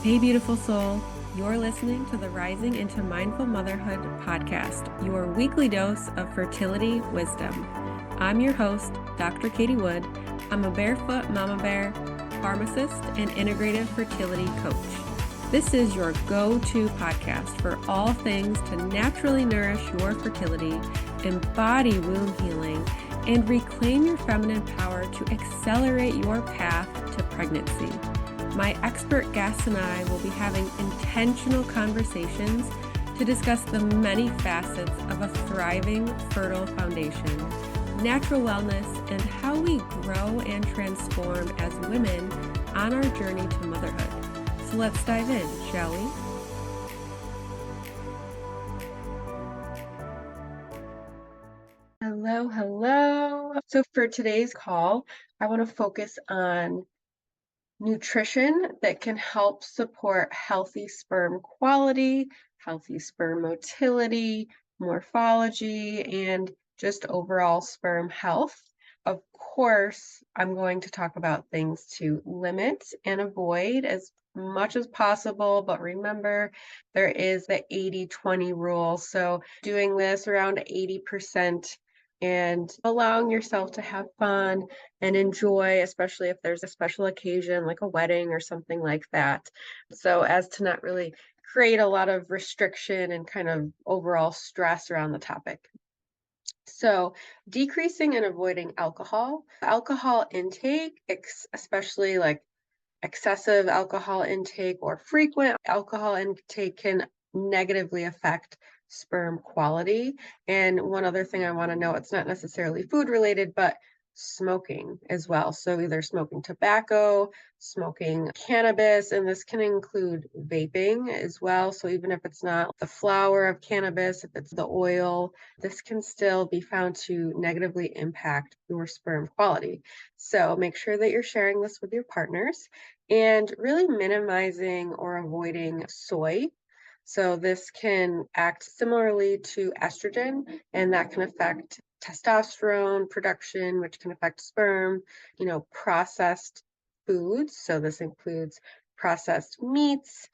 Hey, beautiful soul. You're listening to the Rising into Mindful Motherhood podcast, your weekly dose of fertility wisdom. I'm your host, Dr. Katie Wood. I'm a barefoot mama bear, pharmacist, and integrative fertility coach. This is your go-to podcast for all things to naturally nourish your fertility, embody womb healing, and reclaim your feminine power to accelerate your path to pregnancy. My expert guests and I will be having intentional conversations to discuss the many facets of a thriving, fertile foundation, natural wellness, and how we grow and transform as women on our journey to motherhood. So let's dive in, shall we? Hello. So for today's call, I want to focus on nutrition that can help support healthy sperm quality, healthy sperm motility, morphology, and just overall sperm health. Of course, I'm going to talk about things to limit and avoid as much as possible, but remember, there is the 80-20 rule. So doing this around 80% and allowing yourself to have fun and enjoy, especially if there's a special occasion like a wedding or something like that. So as to not really create a lot of restriction and kind of overall stress around the topic. So decreasing and avoiding alcohol intake, especially like excessive alcohol intake or frequent alcohol intake, can negatively affect sperm quality. And one other thing I want to know, it's not necessarily food related, but smoking as well. So either smoking tobacco, smoking cannabis, and this can include vaping as well. So even if it's not the flower of cannabis, if it's the oil, this can still be found to negatively impact your sperm quality. So make sure that you're sharing this with your partners and really minimizing or avoiding soy. So this can act similarly to estrogen, and that can affect testosterone production, which can affect sperm, processed foods. So this includes processed meats,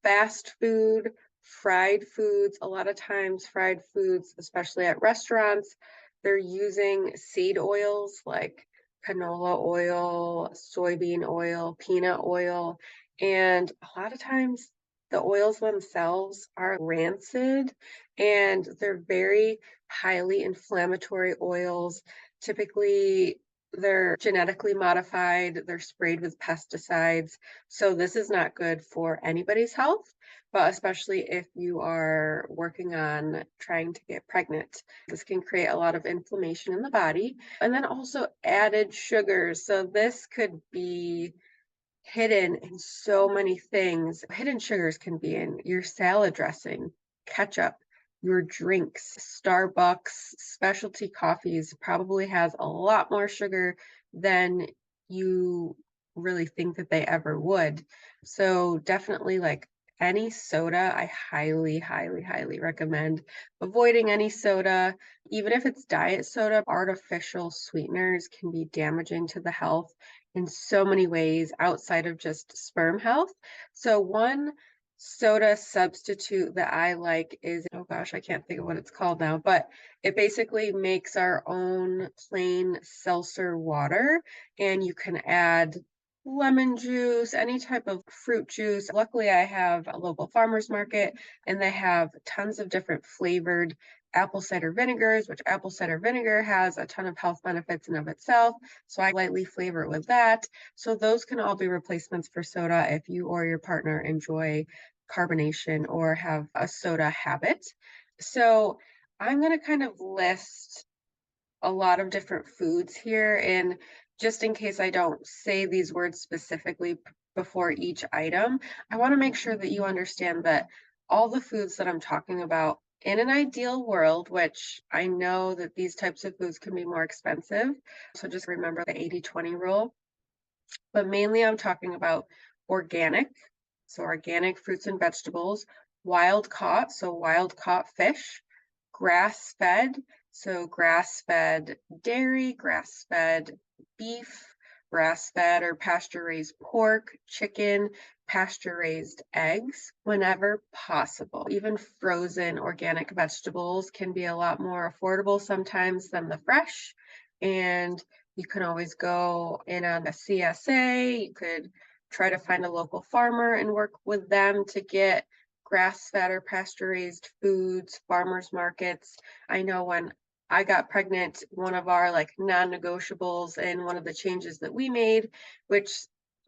fast food, fried foods. A lot of times fried foods, especially at restaurants, they're using seed oils like canola oil, soybean oil, peanut oil, and a lot of times the oils themselves are rancid and they're very highly inflammatory oils. Typically, they're genetically modified, they're sprayed with pesticides. So this is not good for anybody's health, but especially if you are working on trying to get pregnant. This can create a lot of inflammation in the body. And then also added sugars. So this could be hidden in so many things. Hidden sugars can be in your salad dressing, ketchup, your drinks. Starbucks specialty coffees probably has a lot more sugar than you really think that they ever would. So definitely, like any soda, I highly, highly, highly recommend avoiding any soda. Even if it's diet soda, artificial sweeteners can be damaging to the health in so many ways outside of just sperm health. So one soda substitute that I like is, oh gosh, I can't think of what it's called now, but it basically makes our own plain seltzer water, and you can add lemon juice, any type of fruit juice. Luckily, I have a local farmer's market and they have tons of different flavored apple cider vinegars, which apple cider vinegar has a ton of health benefits in of itself. So I lightly flavor it with that. So those can all be replacements for soda if you or your partner enjoy carbonation or have a soda habit. So I'm going to kind of list a lot of different foods here, and just in case I don't say these words specifically before each item, I want to make sure that you understand that all the foods that I'm talking about, in an ideal world, which I know that these types of foods can be more expensive, so just remember the 80-20 rule, but mainly I'm talking about organic, so organic fruits and vegetables, wild caught, so wild caught fish, grass-fed, so grass-fed dairy, grass-fed beef, grass-fed or pasture-raised pork, chicken, pasture-raised eggs whenever possible. Even frozen organic vegetables can be a lot more affordable sometimes than the fresh. And you can always go in on a CSA. You could try to find a local farmer and work with them to get grass-fed or pasture-raised foods, farmers markets. I know when I got pregnant, one of our like non-negotiables and one of the changes that we made, which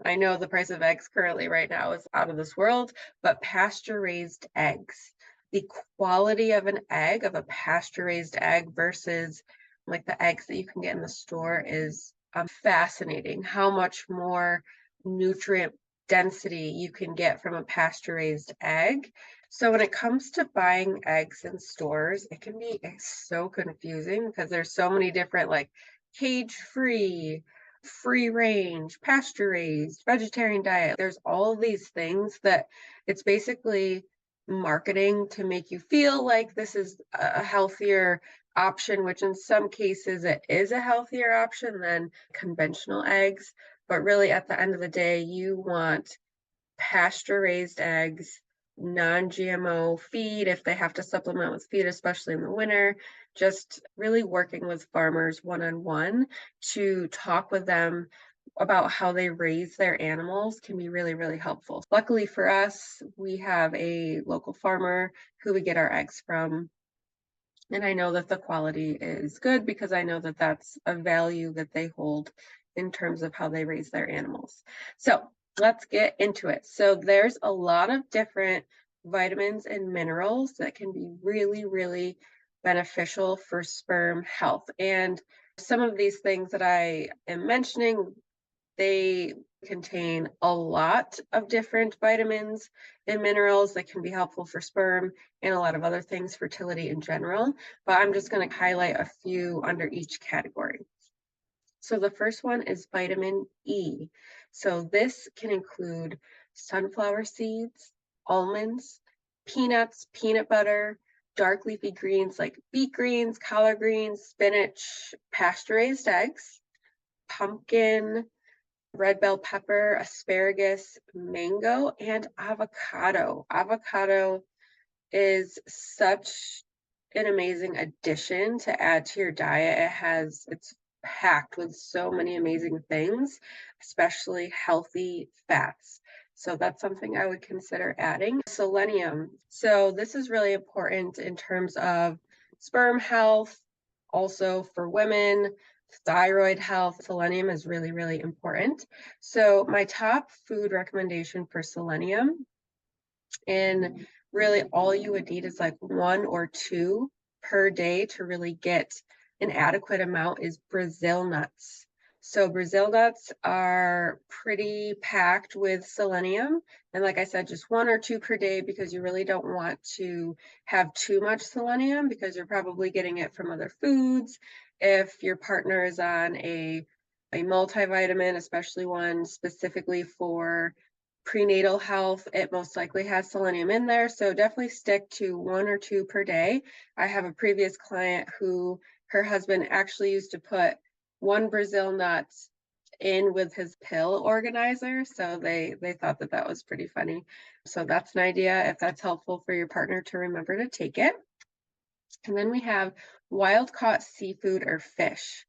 I know the price of eggs currently right now is out of this world, but pasture-raised eggs. The quality of an egg, of a pasture-raised egg versus like the eggs that you can get in the store is fascinating. How much more nutrient density you can get from a pasture-raised egg. So when it comes to buying eggs in stores, it can be so confusing because there's so many different like cage-free, free range, pasture-raised, vegetarian diet. There's all of these things that it's basically marketing to make you feel like this is a healthier option, which in some cases it is a healthier option than conventional eggs. But really, at the end of the day, you want pasture-raised eggs, non-GMO feed if they have to supplement with feed, especially in the winter. Just really working with farmers one-on-one to talk with them about how they raise their animals can be really, really helpful. Luckily for us, we have a local farmer who we get our eggs from. And I know that the quality is good because I know that that's a value that they hold in terms of how they raise their animals. So let's get into it. So there's a lot of different vitamins and minerals that can be really, really beneficial for sperm health. And some of these things that I am mentioning, they contain a lot of different vitamins and minerals that can be helpful for sperm and a lot of other things, fertility in general. But I'm just going to highlight a few under each category. So the first one is vitamin E. So this can include sunflower seeds, almonds, peanuts, peanut butter, dark leafy greens like beet greens, collard greens, spinach, pasture-raised eggs, pumpkin, red bell pepper, asparagus, mango, and avocado. Avocado is such an amazing addition to add to your diet. It's packed with so many amazing things, especially healthy fats. So that's something I would consider adding. Selenium. So this is really important in terms of sperm health, also for women, thyroid health. Selenium is really, really important. So my top food recommendation for selenium, and really all you would need is like 1 or 2 per day to really get an adequate amount, is Brazil nuts. So Brazil nuts are pretty packed with selenium. And like I said, just 1 or 2 per day because you really don't want to have too much selenium because you're probably getting it from other foods. If your partner is on a multivitamin, especially one specifically for prenatal health, it most likely has selenium in there. So definitely stick to 1 or 2 per day. I have a previous client who her husband actually used to put 1 Brazil nut in with his pill organizer. So they thought that that was pretty funny. So that's an idea if that's helpful for your partner to remember to take it. And then we have wild caught seafood or fish.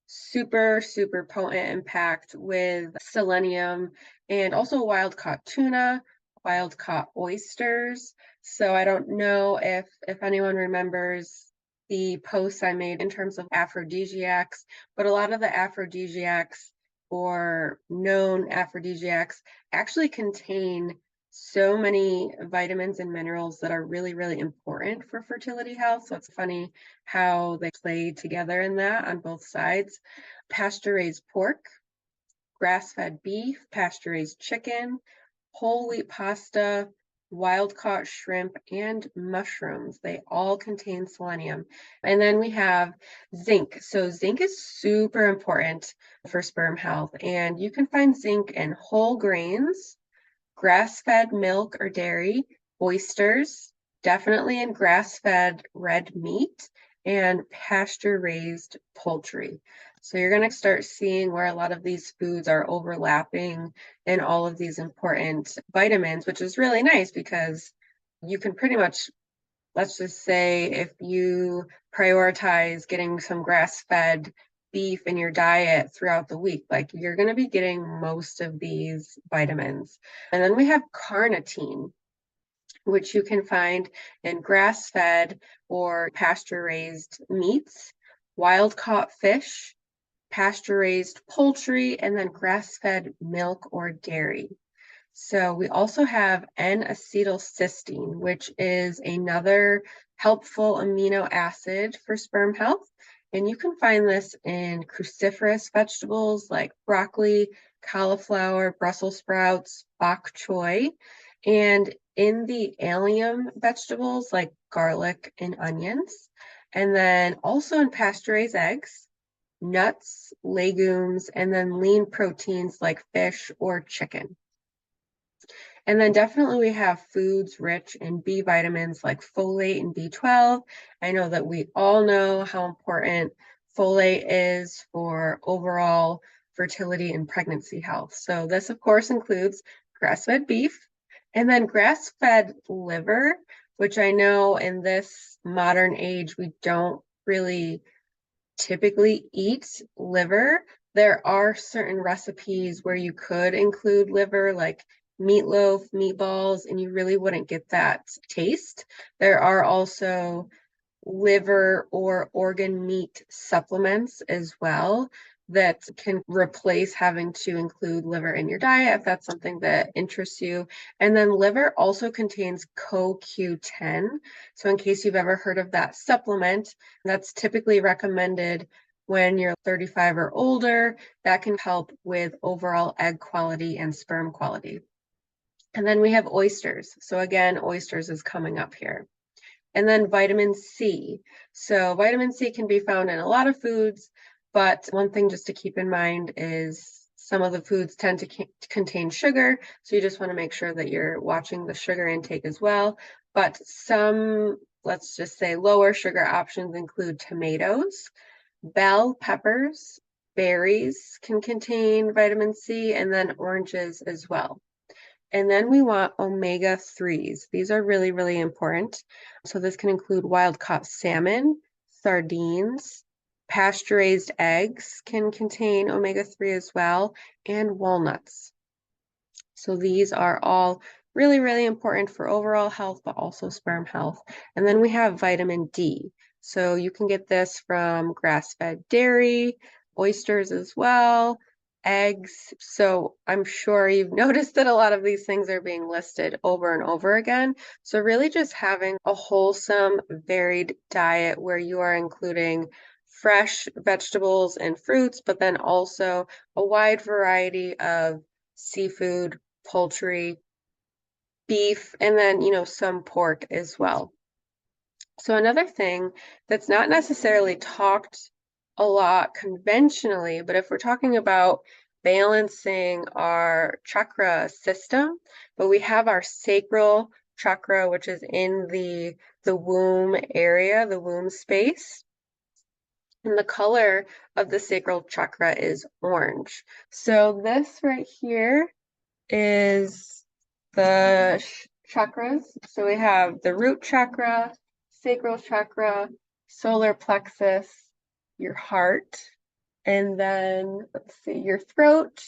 Super, super potent and packed with selenium, and also wild caught tuna, wild caught oysters. So I don't know if anyone remembers the posts I made in terms of aphrodisiacs, but a lot of the aphrodisiacs or known aphrodisiacs actually contain so many vitamins and minerals that are really, really important for fertility health. So it's funny how they play together in that on both sides. Pasture-raised pork, grass-fed beef, pasture-raised chicken, whole wheat pasta, wild-caught shrimp, and mushrooms. They all contain selenium. And then we have zinc. So zinc is super important for sperm health, and you can find zinc in whole grains, grass-fed milk or dairy, oysters, definitely in grass-fed red meat, and pasture-raised poultry. So you're going to start seeing where a lot of these foods are overlapping in all of these important vitamins, which is really nice because you can pretty much, let's just say, if you prioritize getting some grass-fed beef in your diet throughout the week, like you're going to be getting most of these vitamins. And then we have carnitine, which you can find in grass-fed or pasture-raised meats, wild-caught fish, pasture-raised poultry, and then grass-fed milk or dairy. So we also have N-acetylcysteine, which is another helpful amino acid for sperm health. And you can find this in cruciferous vegetables like broccoli, cauliflower, Brussels sprouts, bok choy, and in the allium vegetables like garlic and onions. And then also in pasture-raised eggs, nuts, legumes, and then lean proteins like fish or chicken. And then definitely we have foods rich in B vitamins like folate and B12. I know that we all know how important folate is for overall fertility and pregnancy health. So this, of course, includes grass-fed beef and then grass-fed liver, which I know in this modern age, we don't really typically eat liver. There are certain recipes where you could include liver, like meatloaf, meatballs, and you really wouldn't get that taste. There are also liver or organ meat supplements as well that can replace having to include liver in your diet if that's something that interests you. And then liver also contains CoQ10. So in case you've ever heard of that supplement, that's typically recommended when you're 35 or older. That can help with overall egg quality and sperm quality. And then we have oysters. So again, oysters is coming up here. And then vitamin C. So vitamin C can be found in a lot of foods, but one thing just to keep in mind is some of the foods tend to contain sugar. So you just want to make sure that you're watching the sugar intake as well. But some, let's just say, lower sugar options include tomatoes, bell peppers, berries can contain vitamin C, and then oranges as well. And then we want omega-3s. These are really, really important. So this can include wild-caught salmon, sardines, pasture-raised eggs can contain omega-3 as well, and walnuts. So these are all really, really important for overall health, but also sperm health. And then we have vitamin D. So you can get this from grass-fed dairy, oysters as well, eggs. So I'm sure you've noticed that a lot of these things are being listed over and over again. So really just having a wholesome, varied diet where you are including fresh vegetables and fruits, but then also a wide variety of seafood, poultry, beef, and then, some pork as well. So another thing that's not necessarily talked a lot conventionally, but if we're talking about balancing our chakra system, but we have our sacral chakra, which is in the womb area, the womb space. And the color of the sacral chakra is orange. So this right here is the chakras. So we have the root chakra, sacral chakra, solar plexus, your heart, and then let's see, your throat,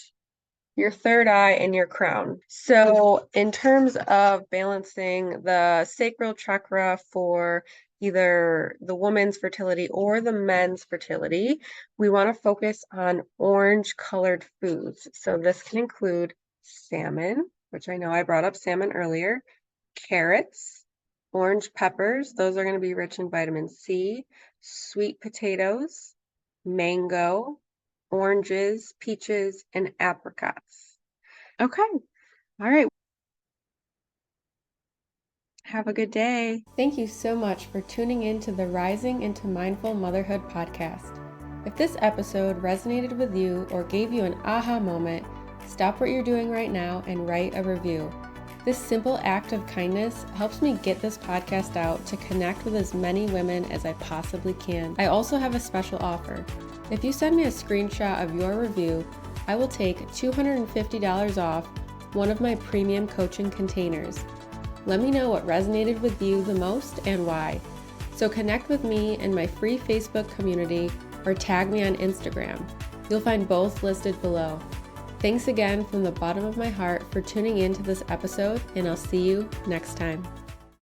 your third eye, and your crown. So in terms of balancing the sacral chakra for either the woman's fertility or the men's fertility, we want to focus on orange colored foods. So this can include salmon, which I know I brought up salmon earlier, carrots, orange peppers, those are going to be rich in vitamin C, sweet potatoes, mango, oranges, peaches, and apricots. Okay. All right. Have a good day. Thank you so much for tuning in to the Rising into Mindful Motherhood podcast. If this episode resonated with you or gave you an aha moment, stop what you're doing right now and write a review. This simple act of kindness helps me get this podcast out to connect with as many women as I possibly can. I also have a special offer. If you send me a screenshot of your review, I will take $250 off one of my premium coaching containers. Let me know what resonated with you the most and why. So connect with me in my free Facebook community or tag me on Instagram. You'll find both listed below. Thanks again from the bottom of my heart for tuning in to this episode, and I'll see you next time.